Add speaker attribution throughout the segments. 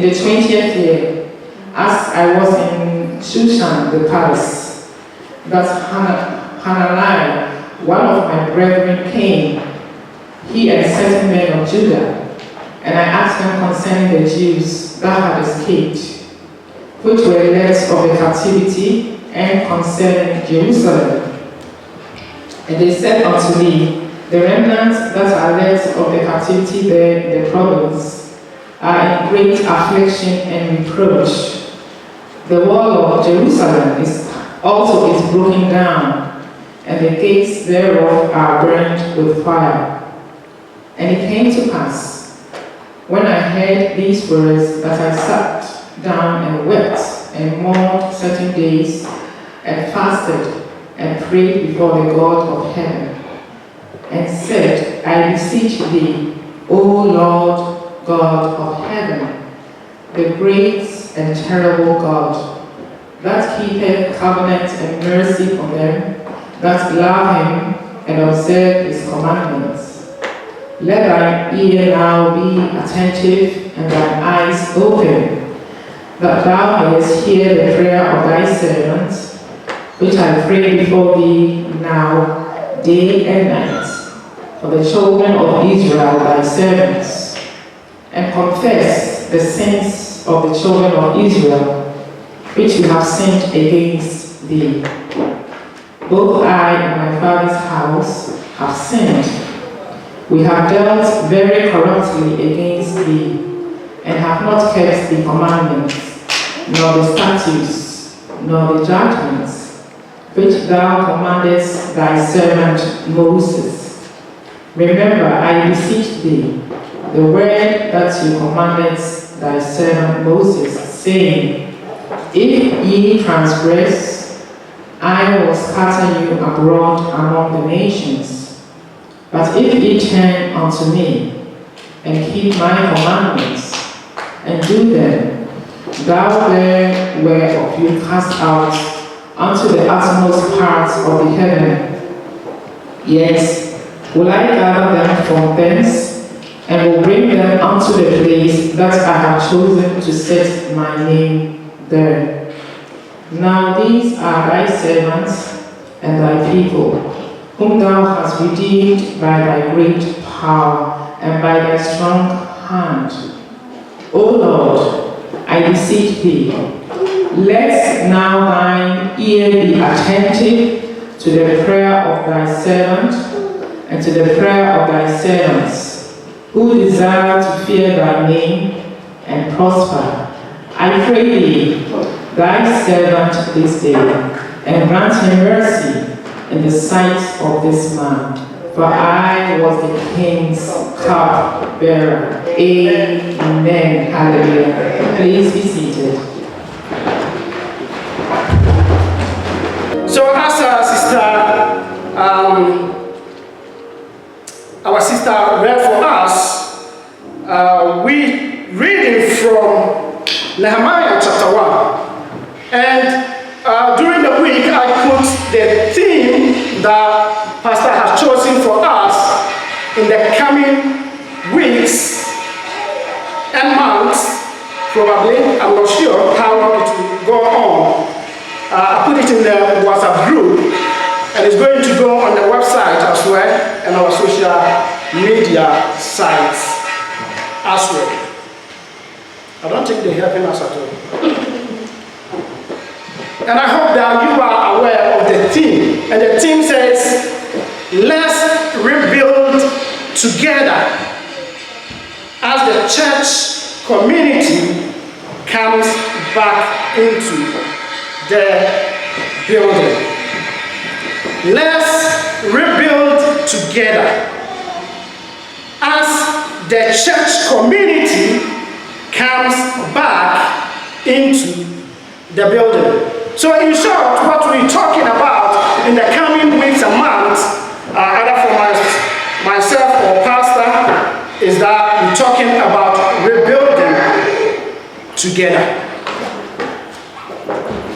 Speaker 1: in the 20th year, as I was in Shushan the palace, that Hananiah, one of my brethren, came, he and certain men of Judah, and I asked them concerning the Jews that had escaped, which were left of the captivity, and concerning Jerusalem. And they said unto me, the remnants that are left of the captivity there in the province are in great affliction and reproach. The wall of Jerusalem also is broken down, and the gates thereof are burned with fire. And it came to pass, when I heard these words, that I sat down and wept and mourned certain days, and fasted and prayed before the God of heaven, and said, I beseech thee, O Lord God of heaven, the great and terrible God, that keepeth covenant and mercy for them that love him and observe his commandments. Let thine ear now be attentive and thine eyes open, that thou mayest hear the prayer of thy servant, which I pray before thee now, day and night, for the children of Israel thy servants, and confess the sins of the children of Israel, which we have sinned against thee. Both I and my father's house have sinned. We have dealt very corruptly against thee, and have not kept the commandments, nor the statutes, nor the judgments, which thou commandest thy servant Moses. Remember, I beseech thee, the word that you commanded thy servant Moses, saying, if ye transgress, I will scatter you abroad among the nations. But if ye turn unto me, and keep my commandments, and do them, thou there were of you cast out unto the uttermost parts of the heaven. Yes, will I gather them from thence, and will bring them unto the place that I have chosen to set my name there. Now these are thy servants and thy people, whom thou hast redeemed by thy great power and by thy strong hand. O Lord, I beseech thee, let now thine ear be attentive to the prayer of thy servant and to the prayer of thy servants, who desire to fear thy name and prosper. I pray thee, thy servant this day, and grant him mercy in the sight of this man, for I was the king's cup-bearer. Amen. Hallelujah. Please be seated.
Speaker 2: So as our sister read for us, we reading from Nehemiah chapter 1. And during the week, I put the theme that Pastor has chosen for us in the coming weeks and months, probably. I'm not sure how long it will go on. I put it in the WhatsApp group, and it's going to go on the website as well, and our social media sites as well. I don't think they're helping us at all. And I hope that you are aware of the theme. And the theme says, let's rebuild together as the church community comes back into the building. Let's rebuild together as the church community comes back into the building. So in short, what we're talking about in the coming weeks and months, either for myself or Pastor, is that we're talking about rebuilding together.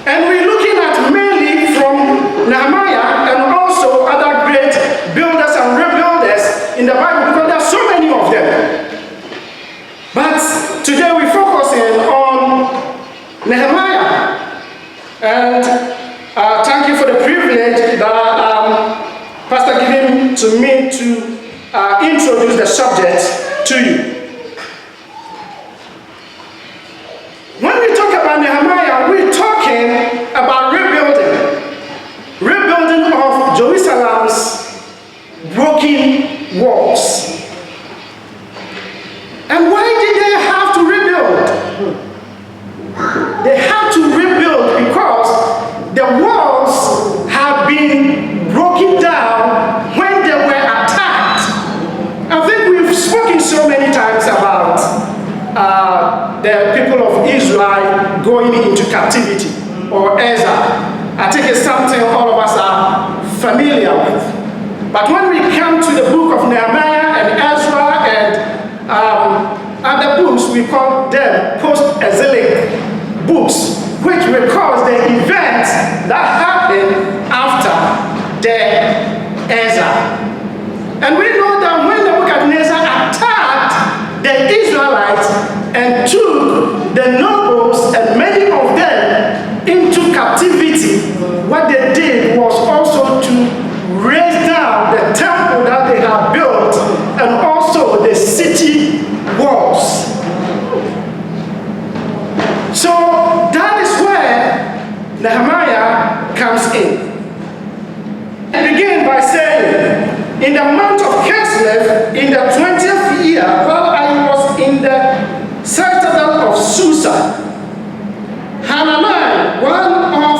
Speaker 2: And we're looking at mainly from Nehemiah and also other great builders and rebuilders in the Bible, because there are so many of them. But today we're focusing Nehemiah. And thank you for the privilege that Pastor given to me to introduce the subject to you. When we talk about Nehemiah, we're talking about rebuilding of Jerusalem's broken walls. And why did they have to rebuild? They had to rebuild because the walls had been broken down when they were attacked. I think we've spoken so many times about the people of Israel going into captivity, or Ezra. I think it's something all of us are familiar with. But when we come to the book of Nehemiah and Ezra and other books, we call them post-exilic books, which records the events that happened after the Ezra. And we know that when Nebuchadnezzar attacked the Israelites and took the nobles and many of them into captivity, what they did was also to raise down the temple that they had built and also the city walls. So that is where Nehemiah comes in. I begin by saying, in the month of Kislev, in the 20th year, while I was in the citadel of Susa, Hananiah, one of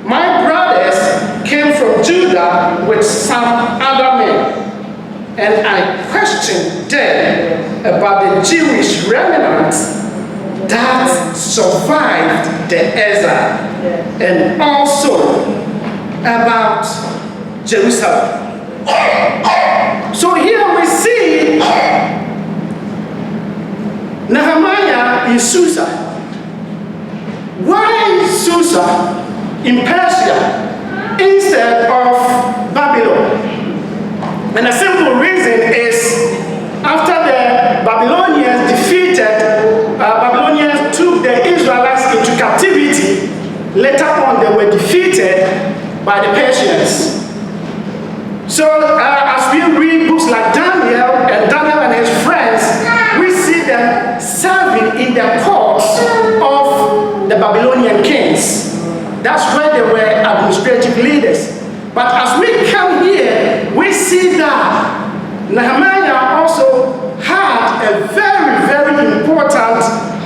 Speaker 2: my brothers, came from Judah with some other men. And I questioned them about the Jewish remnants that survived the Ezra, and also about Jerusalem. So here we see Nehemiah in Susa. Why Susa in Persia instead of Babylon? And the simple reason is, after the Babylonians Babylonians took the Israelites into captivity, later on they were defeated by the Persians. So as we read books like Daniel and his friends, we see them serving in the courts of the Babylonian kings. That's where they were administrative leaders. But as we come here, we see that Nehemiah also had a very, very important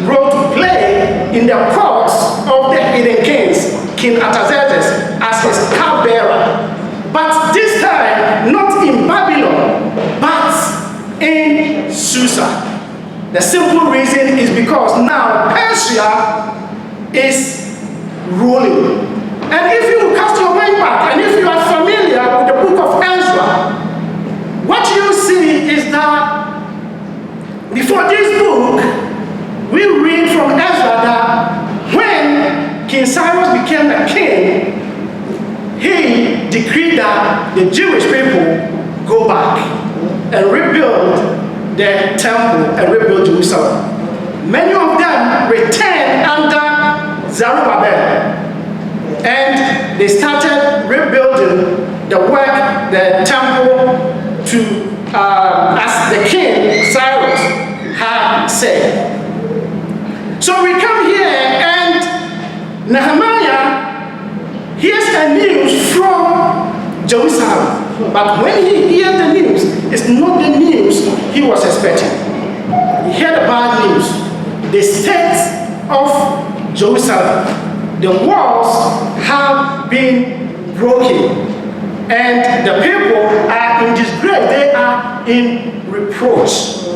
Speaker 2: role to play in the courts of the hidden kings, King Artaxerxes, as his cupbearer. But this time, not in Babylon, but in Susa. The simple reason is because now Persia is ruling. And if you cast your mind back, and if you are familiar with the book of Ezra, what you see is that before this book, we read from Ezra that when King Cyrus became a king, he decreed that the Jewish people go back and rebuild the temple and rebuild Jerusalem. Many of them returned under Zerubbabel, and they started rebuilding the work, the temple, to as the king Cyrus had said. So we come here, and Nehemiah hears a news from Jerusalem. But when he hears the news, it's not the news he was expecting. He heard the bad news. The state of Jerusalem, the walls have been broken, and the people are in disgrace. They are in reproach.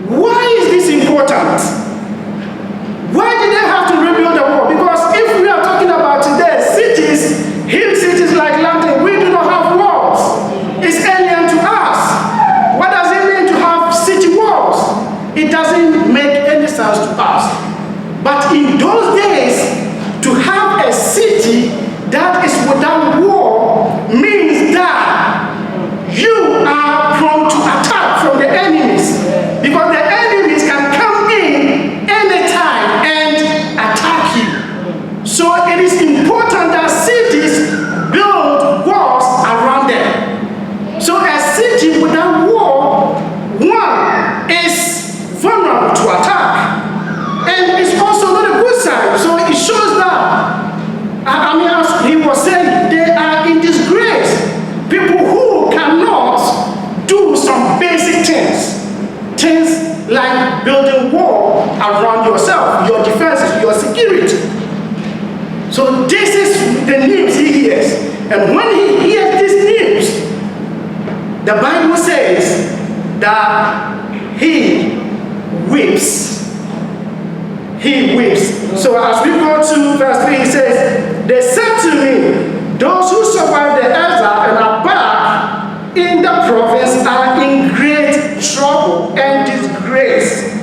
Speaker 2: Why is this important? Why did they have to rebuild the wall? Because if we are talking about today, cities, hill cities like London, we do not have walls. It's alien to us. What does it mean to have city walls? It doesn't make any sense to us. But in those days, to have a city that is without wall means that you are prone to attack from the enemies. Because the enemies can come in yourself, your defenses, your security. So this is the news he hears. And when he hears this news, the Bible says that he weeps. He weeps. So as we go to verse 3, he says, they said to me, those who survive the exile and are back in the province are in great trouble and disgrace.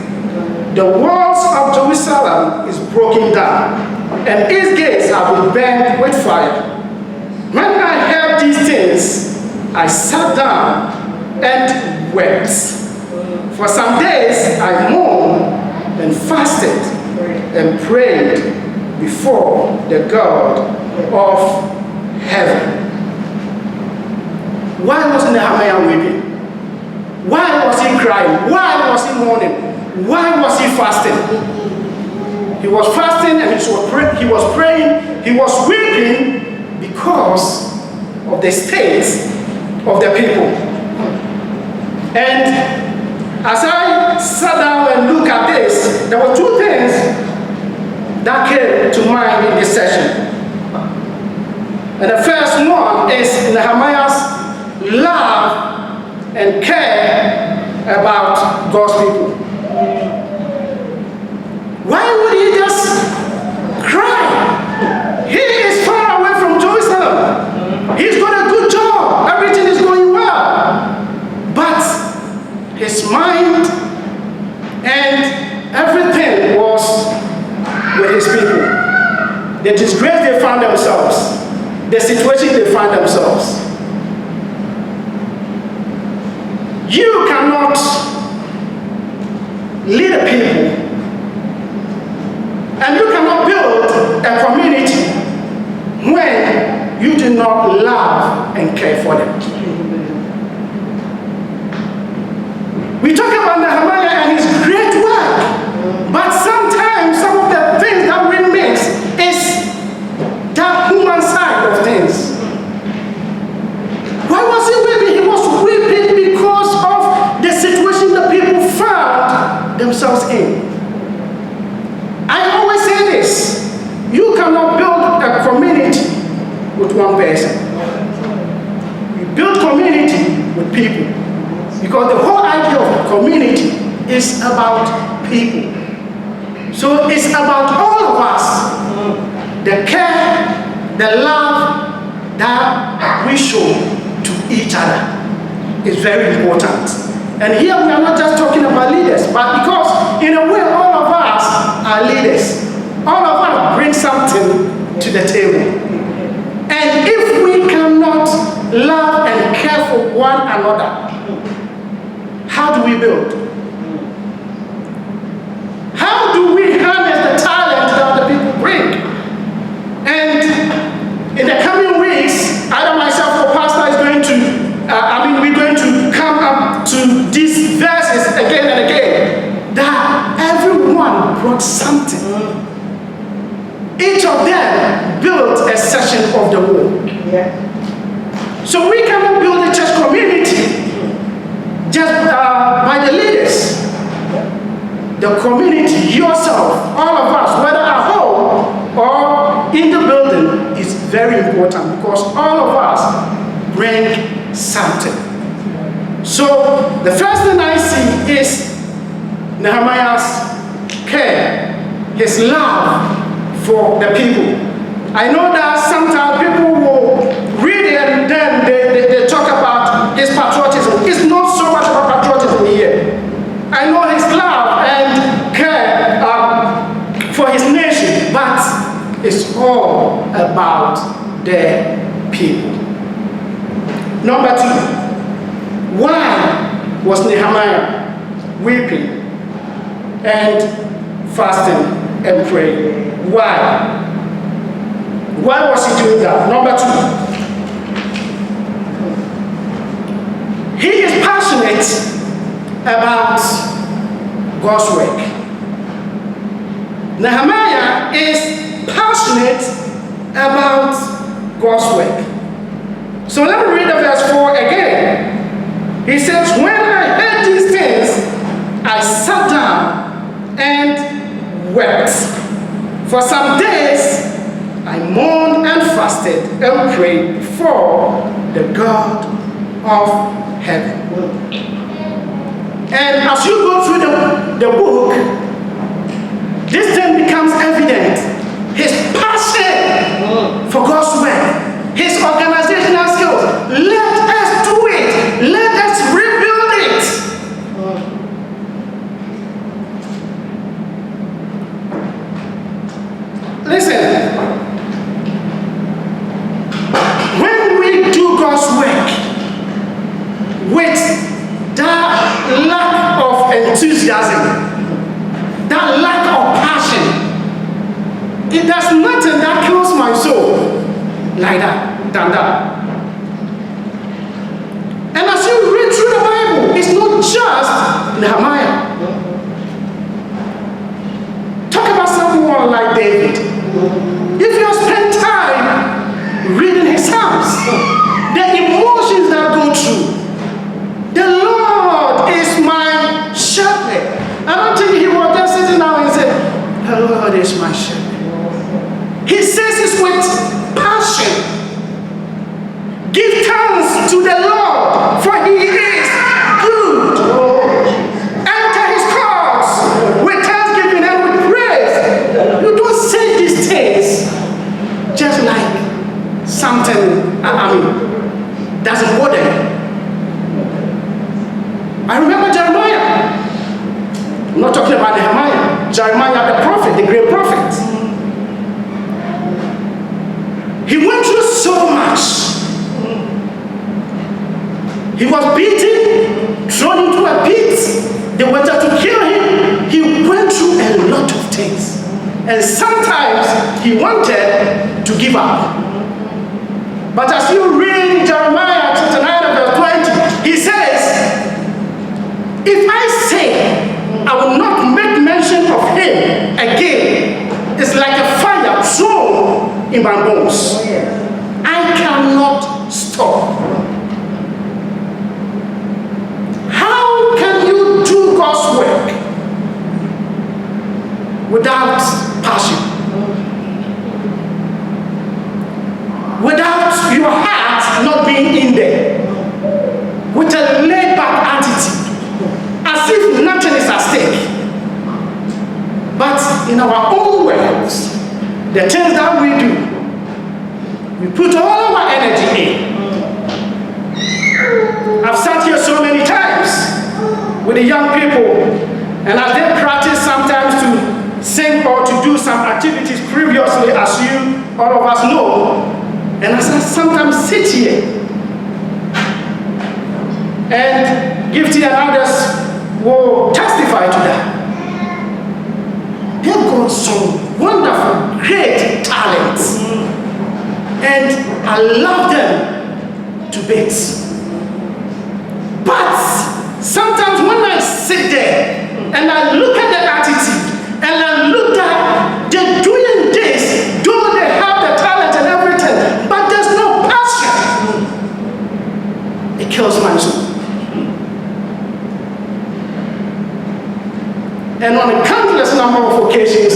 Speaker 2: The walls of Jerusalem is broken down, and its gates have been burned with fire. When I heard these things, I sat down and wept. For some days I mourned and fasted and prayed before the God of heaven. Why was Nehemiah weeping? Why was he crying? Why was he mourning? Why was he fasting? He was fasting and he was praying, he was weeping because of the state of the people. And as I sat down and looked at this, there were two things that came to mind in this session. And the first one is Nehemiah's love and care about God's people. Why would he just cry? He is far away from Jerusalem. He's got a good job. Everything is going well. But his mind and everything was with his people. The disgrace they found themselves, the situation they find themselves. You cannot lead a people, and you cannot build a community when you do not love and care for them. We talk about Nehemiah and his great work, but sometimes some of the things that we miss is that human side of things. Why was he weeping? He was weeping because of the situation the people found themselves in. I always say this: you cannot build a community with one person. You build community with people, because the whole idea of community is about people. So it's about all of us. The care, the love that we show to each other is very important. And here we are not just talking about leaders, but because in a way all of us are leaders. All of us bring something to the table. And if we cannot love and care for one another, how do we build? How do we harness the talent that the people bring? And in the coming weeks, either myself or Pastor is going to, we're going to come up to these verses again and again, that everyone brought something. Each of them built a section of the wall. Yeah. So we cannot build a church community just by the leaders. The community, yourself, all of us, whether at home or in the building, is very important, because all of us bring something. So the first thing I see is Nehemiah's care, his love for the people. I know that sometimes people will read it and then they talk about his patriotism. It's not so much about patriotism here. I know his love and care for his nation, but it's all about the people. Number two, why was Nehemiah weeping and fasting and praying? Why? Why was he doing that? Number two, he is passionate about God's work. Nehemiah is passionate about God's work. So let me read the verse 4 again. He says, when I heard these things, I sat down and wept. For some days, I mourned and fasted and prayed before the God of heaven. And as you go through the book, this thing becomes evident. His passion for God's work, his organizational skills. Let us do it. Let us rebuild it. Listen, when we do God's work with that lack of enthusiasm, that lack of passion, it does nothing that kills my soul like that, than that. And as you read through the Bible, it's not just Nehemiah. Talk about someone like David. If you spend time reading his Psalms, the emotions that go through, the Lord is my shepherd. I don't think he was just sitting down and said, the Lord is my shepherd. He says it with passion. Give thanks to the Lord, for he is good. Enter his courts with thanksgiving and with praise. You don't say these things just like something, doesn't bother you. I remember Jeremiah. I'm not talking about Nehemiah. Jeremiah the prophet, the great prophet. He went through so much. He was beaten, thrown into a pit. They wanted to kill him. He went through a lot of things. And sometimes he wanted to give up. But as you read Jeremiah chapter 9 and verse 20, he says, if I say I will not make mention of him again, it's like a fire thrown in my bones. I cannot stop. How can you do God's work without passion? Without your heart not being in there? With a laid-back attitude, as if nothing is at stake. But in our own words, the things that we do, we put all of our energy in. I've sat here so many times with the young people, and as they practice sometimes to sing or to do some activities previously, as you, all of us know, and as I sometimes sit here, and Gifty and others will testify to that. They've got some wonderful, great talents. And I love them to bits. But sometimes when I sit there and I look at the attitude and I look at they're doing this, though they have the talent and everything, but there's no passion, it kills my soul. And on a countless number of occasions,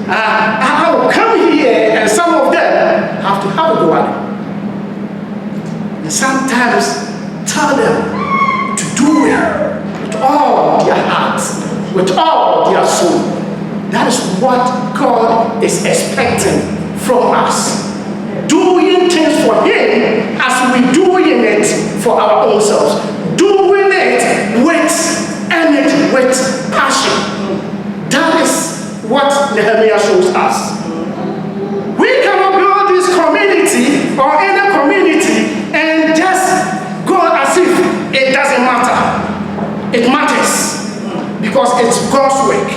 Speaker 2: I will come here and some of them have to have a go at it. And sometimes tell them to do it with all their hearts, with all their soul. That is what God is expecting from us. Doing things for Him as we doing it for our own selves. Doing it with energy, with passion. That is what Nehemiah shows us. We cannot build this community or any community and just go as if it doesn't matter. It matters because it's God's work.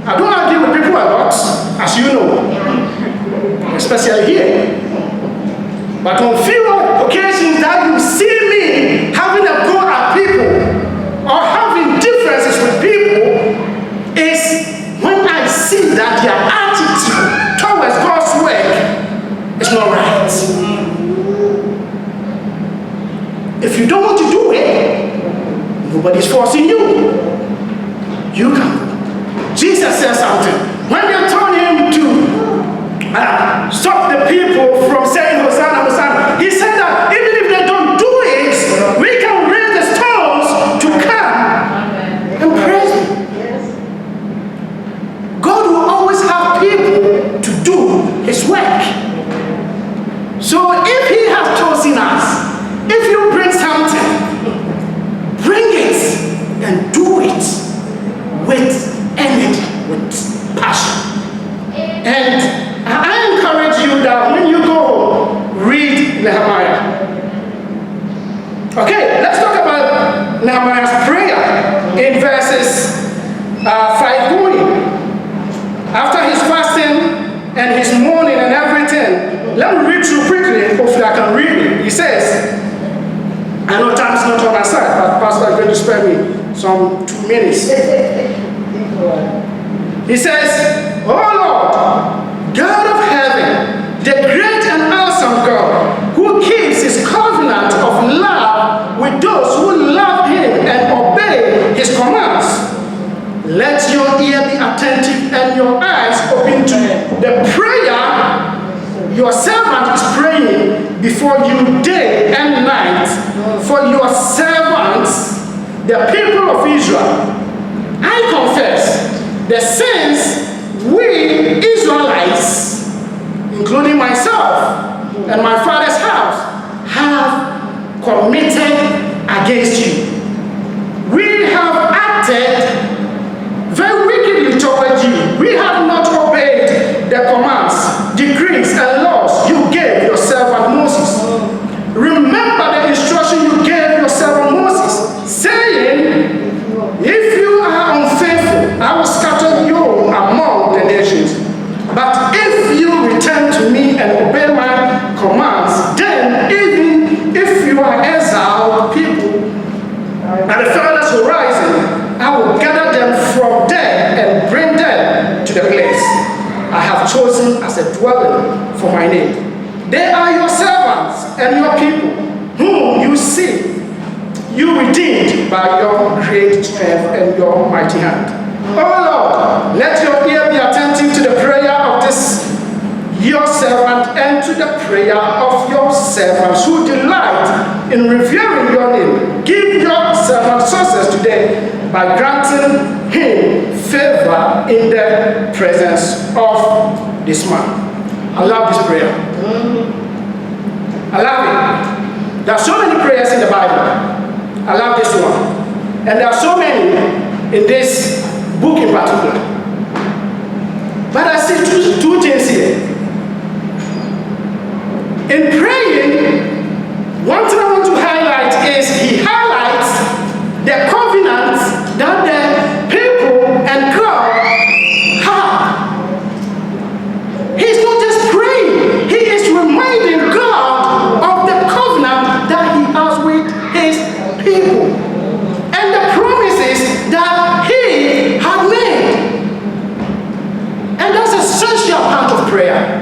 Speaker 2: I don't argue with people a lot, as you know, especially here. But on few occasions that you see me having a go at people or having differences with people is when I see that their attitude towards God's work is not right. If you don't want to do it, nobody's forcing you. You can. Jesus Jesus said something. When they told him to stop the people from saying Hosanna, Hosanna, he said that even if they don't do it, we can raise the stones to come and praise him. God will always have people to do his work. So if he has chosen us, if you bring something, bring it and do it with energy, with passion. And I encourage you that when you go, read Nehemiah. Okay, let's talk about Nehemiah's prayer in verses 5 going. After his fasting and his mourning and everything, let me read through quickly. Hopefully I can read it. He says, I know time is not on my side, but Pastor is going to spare me some 2 minutes. He says, "Oh Lord, God of heaven, the great and awesome God, who keeps his covenant of love with those who love him and obey his commands, let your ear be attentive and your eyes open to the prayer your servant is praying before you day and night for your servants, the people of Israel. I confess the sins we Israelites, including myself and my father's house, have committed against you. We have acted very wickedly towards you. We have not obeyed the commands, decrees, and laws you gave your servant Moses. Remember the instruction you gave your servant Moses, saying, if you are unfaithful, I will scatter you among the nations. But if you return to me and obey my commands, then even if you are exiled people at the farthest horizon, I will gather them from there and bring them to the place I have chosen as a dwelling for my name. They are your servants and your people, whom you see you redeemed by your great strength and your mighty hand. Oh Lord, let your ear be attentive to the prayer of this your servant and to the prayer of your servants who delight in revering your name. Give your servant success today by granting him favor in the presence of this man. I love this prayer. I love it. There are so many prayers in the Bible. I love this one. And there are so many in this book in particular. But I see two things here. In praying, one thing I want to highlight is he highlights the covenant that the people and God have. He's not just praying, he is reminding God of the covenant that he has with his people and the promises that he had made. And that's an essential part of prayer.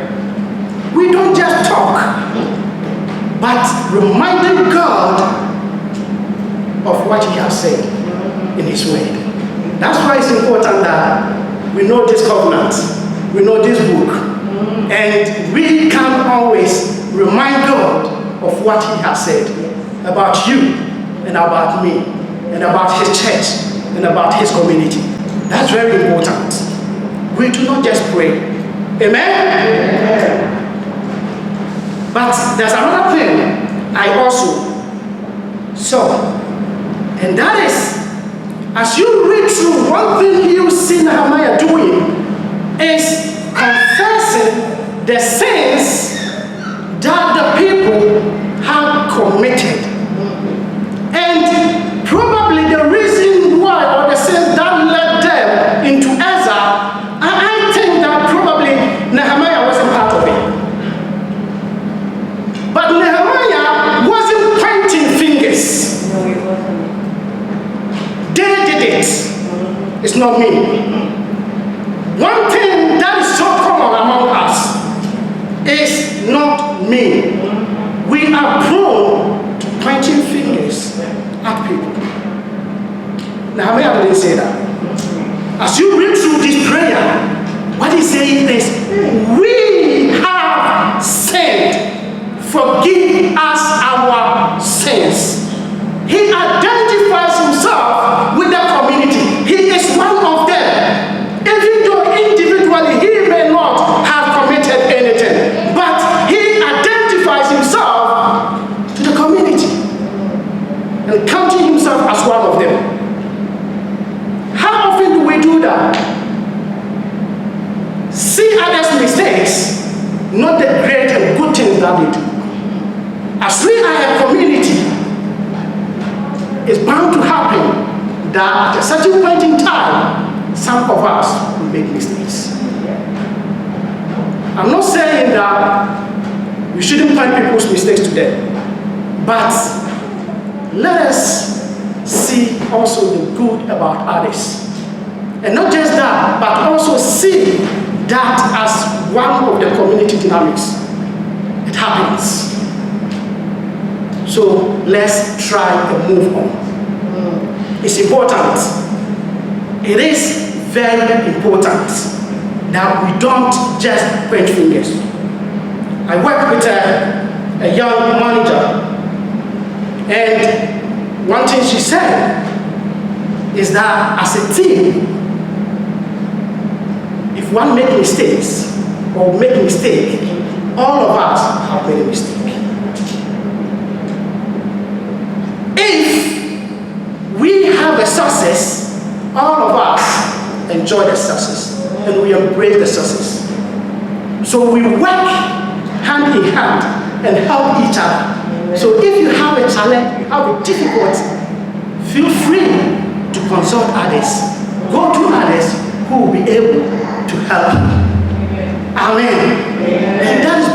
Speaker 2: We don't just talk, but reminding God of what he has said in his word. That's why it's important that we know this covenant, we know this book, and we can always remind God of what he has said about you and about me and about his church and about his community. That's very important. We do not just pray. Amen? But there's another thing I also saw, and that is, as you read through, one thing you see Nehemiah doing is confessing the sins that the people have committed. And probably the reason why, or the sins that led them into exile, I think that probably Nehemiah wasn't part of it. But Nehemiah wasn't pointing fingers.
Speaker 3: No, it wasn't.
Speaker 2: They did it. It's not me. Though individually he may not have committed anything, but he identifies himself to the community and counting himself as one of them. How often do we do that? See others' mistakes, not the great and good things that they do. As we are a community, it's bound to happen that at a certain point in time, some of us will make mistakes. I'm not saying that we shouldn't point people's mistakes to them, but let us see also the good about others. And not just that, but also see that as one of the community dynamics. It happens. So let's try and move on. It's important. It is very important that we don't just point fingers. I work with a young manager, and one thing she said is that as a team, if one makes mistakes or make a mistake, all of us have made a mistake. If we have a success, all of us enjoy the success and we embrace the success. So we work hand in hand and help each other. So if you have a challenge, you have a difficulty, feel free to consult others. Go to others who will be able to help you. Amen. And that is